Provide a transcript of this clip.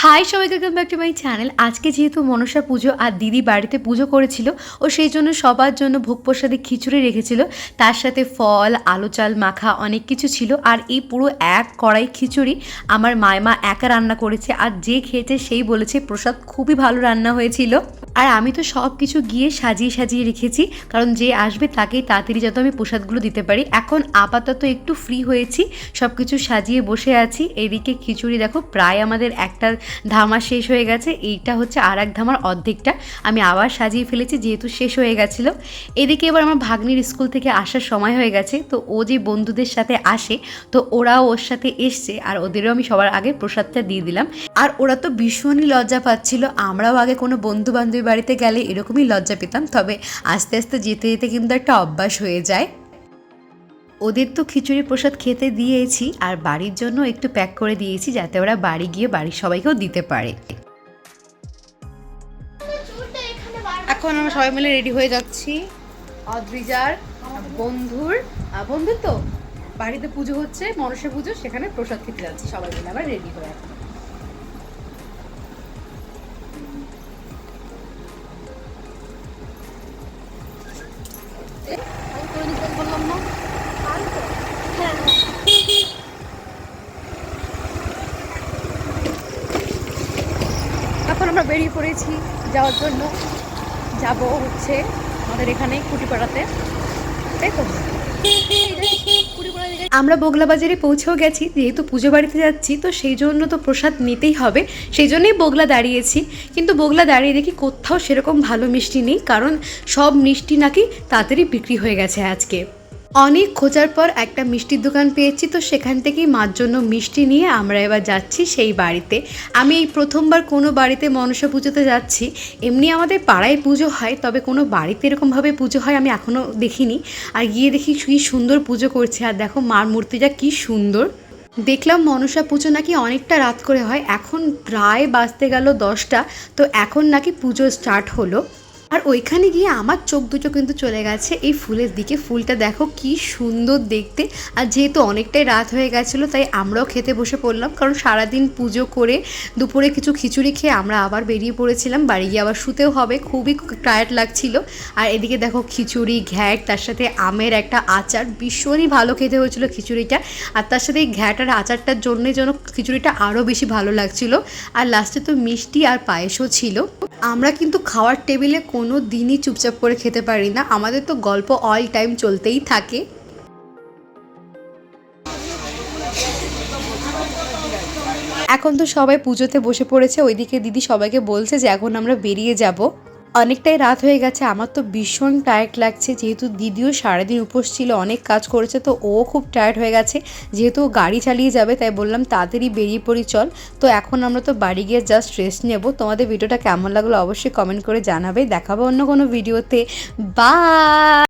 High সবাইকে, welcome back to my channel. আজকে যেহেতু মনসা পুজো আর দিদি বাড়িতে পুজো করেছিল ও সেই জন্য সবার জন্য ভোগ প্রসাদে খিচুড়ি রেখেছিল, তার সাথে ফল, আলু চাল মাখা অনেক কিছু ছিল। আর এই পুরো এক কড়াই খিচুড়ি আমার মায়মা একা রান্না করেছে, আর যে খেয়েছে সেই বলেছে প্রসাদ খুবই ভালো রান্না হয়েছিল। আর আমি তো সব কিছু গিয়ে সাজিয়ে সাজিয়ে রেখেছি, কারণ যে আসবে তাকেই তাড়াতাড়ি যাতে আমি প্রসাদগুলো দিতে পারি। এখন আপাতত একটু ফ্রি হয়েছি, সব কিছু সাজিয়ে বসে আছি। এদিকে খিচুড়ি দেখো প্রায় আমাদের একটা ধামা শেষ হয়ে গেছে, এইটা হচ্ছে আর এক ধামার অর্ধেকটা আমি আবার সাজিয়ে ফেলেছি যেহেতু শেষ হয়ে গেছিলো। এদিকে এবার আমার ভাগ্নির স্কুল থেকে আসার সময় হয়ে গেছে, তো ও যে বন্ধুদের সাথে আসে তো ওরাও ওর সাথে এসছে, আর ওদেরও আমি সবার আগে প্রসাদটা দিয়ে দিলাম। আর ওরা তো ভীষণই লজ্জা পাচ্ছিল। আমরাও আগে কোনো বন্ধু বান্ধবী বাড়িতে গেলে এরকমই লজ্জা পেতাম, তবে আস্তে আস্তে যেতে যেতে কিন্তু একটা অভ্যাস হয়ে যায়। ওদের তো খিচুড়ি প্রসাদ খেতে দিয়েছি, আর বাড়ির জন্য একটু প্যাক করে দিয়েছি যাতে ওরা বাড়ি গিয়ে বাড়ির সবাইকেও দিতে পারে। এখন আমরা সবাই মিলে রেডি হয়ে যাচ্ছি। অদ্রিজার বন্ধুর তো বাড়িতে পুজো হচ্ছে, মনসা পুজো, সেখানে প্রসাদ খেতে যাচ্ছি সবাই মিলে আবার রেডি হয়ে। এখন আমরা বেরিয়ে পড়েছি যাওয়ার জন্য। যাব হচ্ছে আমাদের এখানে কুটিপাড়াতে, তাই তো। আমরা বগলা বাজারে পৌঁছেও গেছি, যেহেতু পুজো বাড়িতে যাচ্ছি তো সেই জন্য তো প্রসাদ নিতেই হবে, সেই জন্যই বগলা দাঁড়িয়েছি। কিন্তু বগলা দাঁড়িয়ে দেখি কোথাও সেরকম ভালো মিষ্টি নেই, কারণ সব মিষ্টি নাকি তাড়াতাড়ি বিক্রি হয়ে গেছে আজকে। অনেক খোঁজার পর একটা মিষ্টির দোকান পেয়েছি, তো সেখান থেকেই মার জন্য মিষ্টি নিয়ে আমরা এবার যাচ্ছি সেই বাড়িতে। আমি এই প্রথমবার কোনো বাড়িতে মনসা পুজোতে যাচ্ছি। এমনি আমাদের পাড়ায় পুজো হয়, তবে কোনো বাড়িতে এরকমভাবে পুজো হয় আমি এখনও দেখিনি। আর গিয়ে দেখি কি সুন্দর পুজো করছে, আর দেখো মার মূর্তিটা কি সুন্দর। দেখলাম মনসা পুজো নাকি অনেকটা রাত করে হয়, এখন প্রায় বাজতে গেল 10টা, তো এখন নাকি পুজো স্টার্ট হলো। আর ওইখানে গিয়ে আমার চোখ দুটো কিন্তু চলে গেছে এই ফুলের দিকে। ফুলটা দেখো কি সুন্দর দেখতে। আর যেহেতু অনেকটাই রাত হয়ে গেছিলো তাই আমরাও খেতে বসে পড়লাম, কারণ সারাদিন পুজো করে দুপুরে কিছু খিচুড়ি খেয়ে আমরা আবার বেরিয়ে পড়েছিলাম, বাড়ি গিয়ে আবার শুতেও হবে, খুবই টায়ার্ড লাগছিল। আর এদিকে দেখো খিচুড়ি, ঘ্যাট, তার সাথে আমের একটা আচার, ভীষণই ভালো খেতে হয়েছিল খিচুড়িটা। আর তার সাথে এই ঘ্যাট আর আচারটার জন্যই যেন খিচুড়িটা আরও বেশি ভালো লাগছিল। আর লাস্টে তো মিষ্টি আর পায়েসও ছিল। আমরা কিন্তু খাওয়ার টেবিলে কোনো দিনই চুপচাপ করে খেতে পারি না, আমাদের তো গল্প অল টাইম চলতেই থাকে। এখন তো সবাই পুজোতে বসে পড়েছে, ওইদিকে দিদি সবাইকে বলছে যে এখন আমরা বেরিয়ে যাব। অনেকটাই রাত হয়ে গেছে, আমার তো ভীষণ টায়ার্ড লাগছে, যেহেতু দিদিও সারাদিন উপোস ছিল, অনেক কাজ করেছে, তো ও খুব টায়ার্ড হয়ে গেছে। যেহেতু গাড়ি চালিয়ে যাবে তাই বললাম তাড়াতাড়ি বেরিয়ে পড়ি চল। তো এখন আমরা তো বাড়ি গিয়ে জাস্ট রেস্ট নেব। তোমাদের ভিডিওটা কেমন লাগলো অবশ্যই কমেন্ট করে জানাবে। দেখাবো অন্য কোনো ভিডিওতে। বাই।